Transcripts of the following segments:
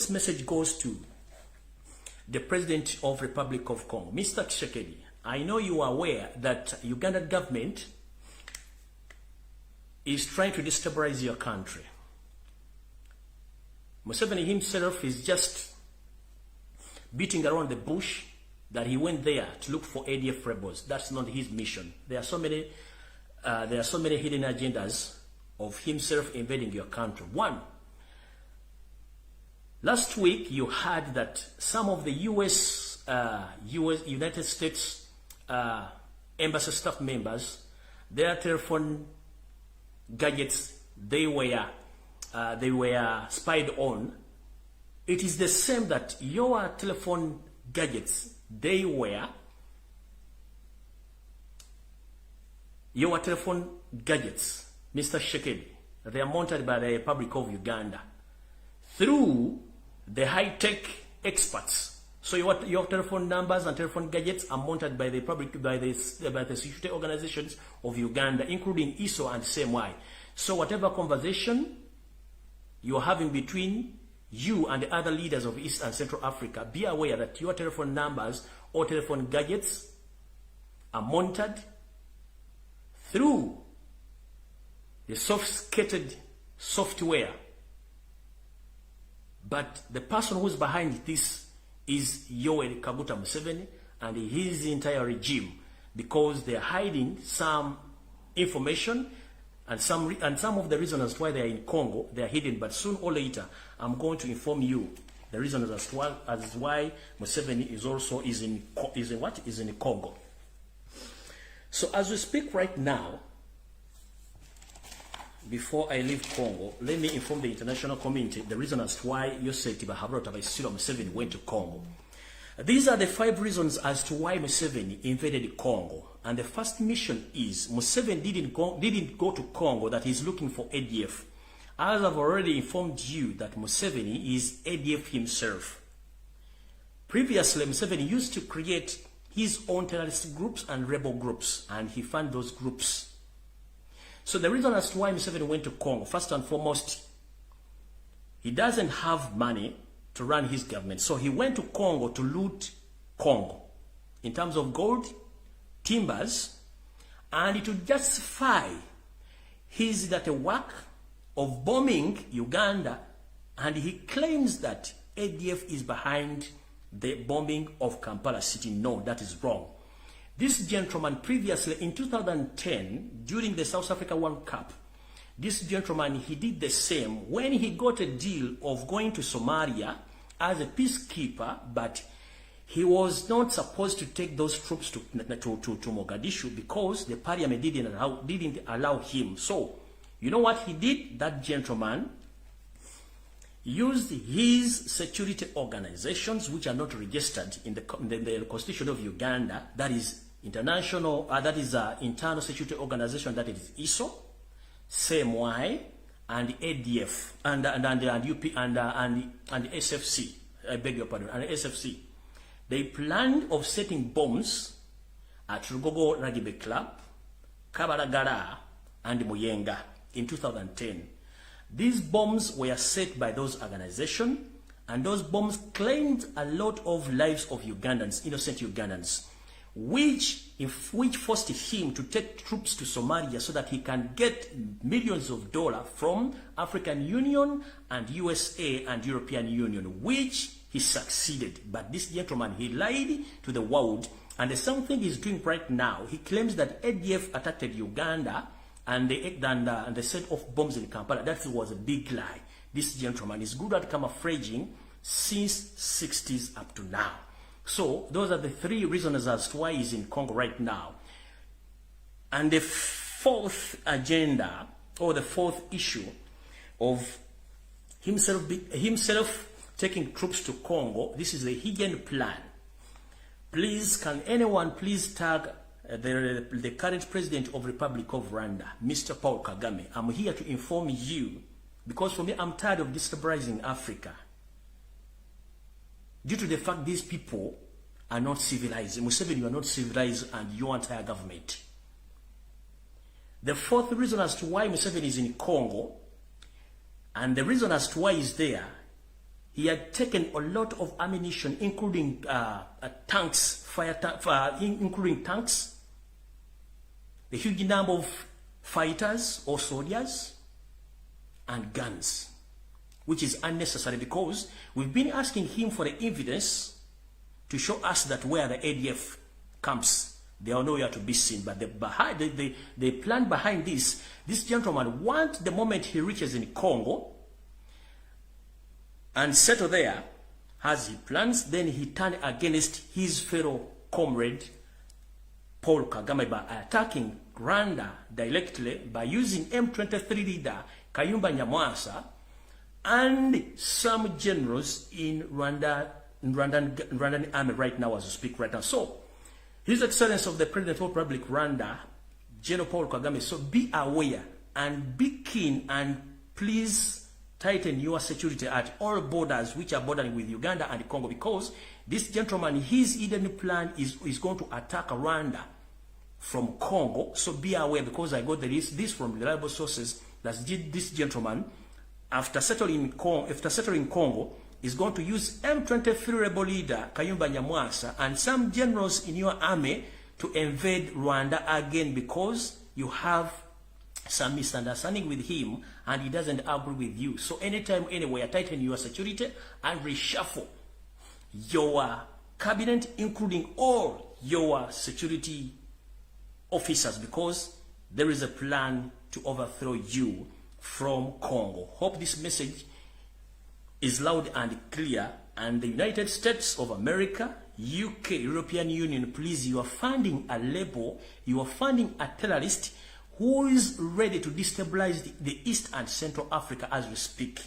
This message goes to the President of Republic of Congo, Mr. Tshisekedi. I know you are aware that Ugandan government is trying to destabilize your country. Museveni himself is just beating around the bush that he went there to look for ADF rebels. That's not his mission. There are so many hidden agendas of himself invading your country. One, last week you heard that some of the United States embassy staff members, their telephone gadgets, they were spied on. It is the same that your telephone gadgets, your telephone gadgets, Mr. Tshisekedi, they are monitored by the Republic of Uganda through the high-tech experts. So your telephone numbers and telephone gadgets are monitored by the security organizations of Uganda, including ISO and SMY. So whatever conversation you're having between you and the other leaders of East and Central Africa, be aware that your telephone numbers or telephone gadgets are monitored through the sophisticated software. But the person who's behind this is Yoweri Kaguta Museveni and his entire regime, because they're hiding some information and some of the reasons as to why they are in Congo, they are hidden. But soon or later, I'm going to inform you the reasons as why Museveni is in Congo. So as we speak right now, before I leave Congo, let me inform the international community the reason as to why Yosef Tibahabrota Museveni went to Congo. These are the 5 reasons as to why Museveni invaded Congo. And the first mission is Museveni didn't go to Congo that he's looking for ADF. As I've already informed you that Museveni is ADF himself. Previously, Museveni used to create his own terrorist groups and rebel groups, and he found those groups. So the reason as to why Museveni went to Congo, first and foremost, he doesn't have money to run his government. So he went to Congo to loot Congo in terms of gold, timbers, and to justify his work of bombing Uganda, and he claims that ADF is behind the bombing of Kampala city. No, that is wrong. This gentleman previously in 2010, during the South Africa World Cup, this gentleman, he did the same when he got a deal of going to Somalia as a peacekeeper, but he was not supposed to take those troops to Mogadishu because the parliament didn't allow him. So, you know what he did? That gentleman used his security organizations, which are not registered in the constitution of Uganda, that is international, internal security organization, that is ISO, SMY, and ADF, and UP and SFC. I beg your pardon, and SFC. They planned of setting bombs at Rugogo Rugby Club, Kabalagala, and Muyenga in 2010. These bombs were set by those organizations, and those bombs claimed a lot of lives of Ugandans, innocent Ugandans, which forced him to take troops to Somalia so that he can get millions of dollars from African Union and USA and European Union, which he succeeded. But this gentleman, he lied to the world, and the same thing he's doing right now. He claims that ADF attacked Uganda and they set off bombs in Kampala. That was a big lie. This gentleman is good at camouflaging since 60s up to now. So those are the 3 reasons as to why he's in Congo right now. And the 4th agenda, or the 4th issue of himself taking troops to Congo, this is a hidden plan. Please, can anyone please tag the current president of Republic of Rwanda, Mr. Paul Kagame? I'm here to inform you, because for me, I'm tired of destabilizing Africa. Due to the fact these people are not civilized. Museveni, you are not civilized, and your entire government. The 4th reason as to why Museveni is in Congo, and the reason as to why he's there, He had taken a lot of ammunition, including tanks, including tanks, a huge number of fighters or soldiers, and guns, which is unnecessary because we've been asking him for the evidence to show us that where the ADF camps, they are nowhere to be seen. But the plan behind this gentleman wants the moment he reaches in Congo and settle there, as he plans, then he turn against his fellow comrade Paul Kagame by attacking Rwanda directly by using M23 leader Kayumba Nyamwasa and some generals in Rwandan army right now as we speak right now. So, His Excellency of the President of the Republic Rwanda, General Paul Kagame, so be aware and be keen and please tighten your security at all borders which are bordering with Uganda and Congo, because this gentleman, his hidden plan is going to attack Rwanda from Congo. So be aware, because I got this from reliable sources, that this gentleman, after settling Congo, is going to use M23 rebel leader Kayumba Nyamwasa and some generals in your army to invade Rwanda again, because you have some misunderstanding with him and he doesn't agree with you. So anytime, anywhere, tighten your security and reshuffle your cabinet, including all your security officers, because there is a plan to overthrow you from Congo. Hope this message is loud and clear. And the United States of America, UK, European Union, please, you are funding a label, you are funding a terrorist who is ready to destabilize the East and Central Africa as we speak.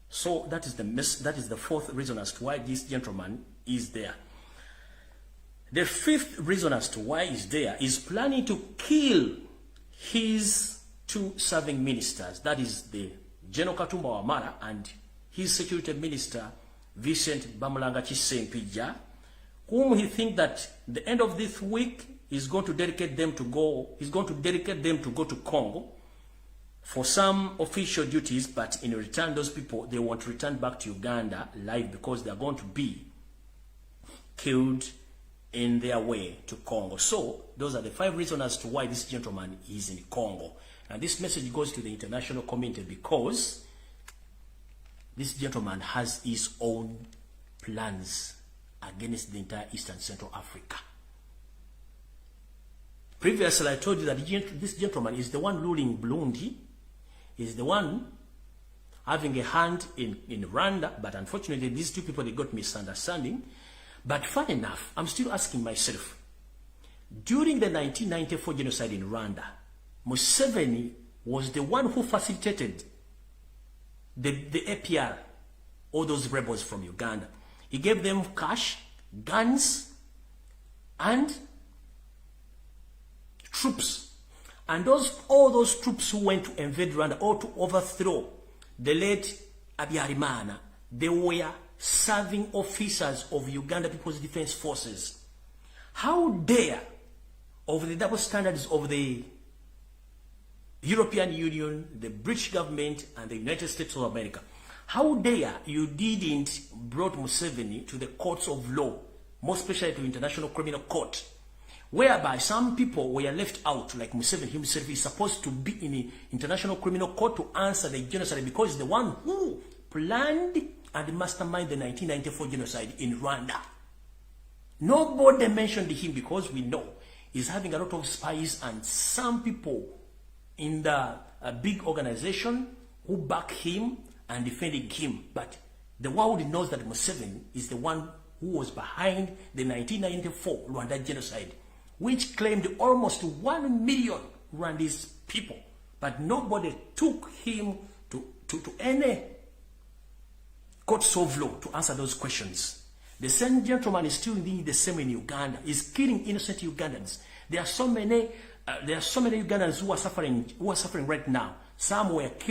So that is the fourth reason as to why this gentleman is there. The fifth reason as to why he's there is planning to kill his two serving ministers. That is the General Katumba Wamala and his security minister, Vincent Bamulanga Tshisekedi, whom he thinks that the end of this week is going to dedicate them to go. He's going to dedicate them to go to Congo for some official duties, but in return, those people, they want to return back to Uganda live, because they are going to be killed in their way to Congo. So those are the 5 reasons as to why this gentleman is in Congo. And this message goes to the international community, because this gentleman has his own plans against the entire East and Central Africa. Previously, I told you that this gentleman is the one ruling Burundi, is the one having a hand in Rwanda, but unfortunately, these two people, they got misunderstanding. But fun enough, I'm still asking myself, during the 1994 genocide in Rwanda, Museveni was the one who facilitated the APR, all those rebels from Uganda. He gave them cash, guns, and troops. And all those troops who went to invade Rwanda or to overthrow the late Habyarimana, they were serving officers of Uganda People's Defense Forces. How dare, of the double standards of the European Union, the British government, and the United States of America, how dare you didn't brought Museveni to the courts of law, more especially to International Criminal Court, whereby some people were left out, like Museveni himself is supposed to be in the International Criminal Court to answer the genocide, because he's the one who planned and masterminded the 1994 genocide in Rwanda. Nobody mentioned him, because we know he's having a lot of spies and some people in the big organization who back him and defending him. But the world knows that Museveni is the one who was behind the 1994 Rwanda genocide, which claimed almost 1 million Rwandese people. But nobody took him to any courts of law to answer those questions. The same gentleman is still doing the same in Uganda. He's killing innocent Ugandans. There are so many Ugandans who are suffering right now. Some were killed.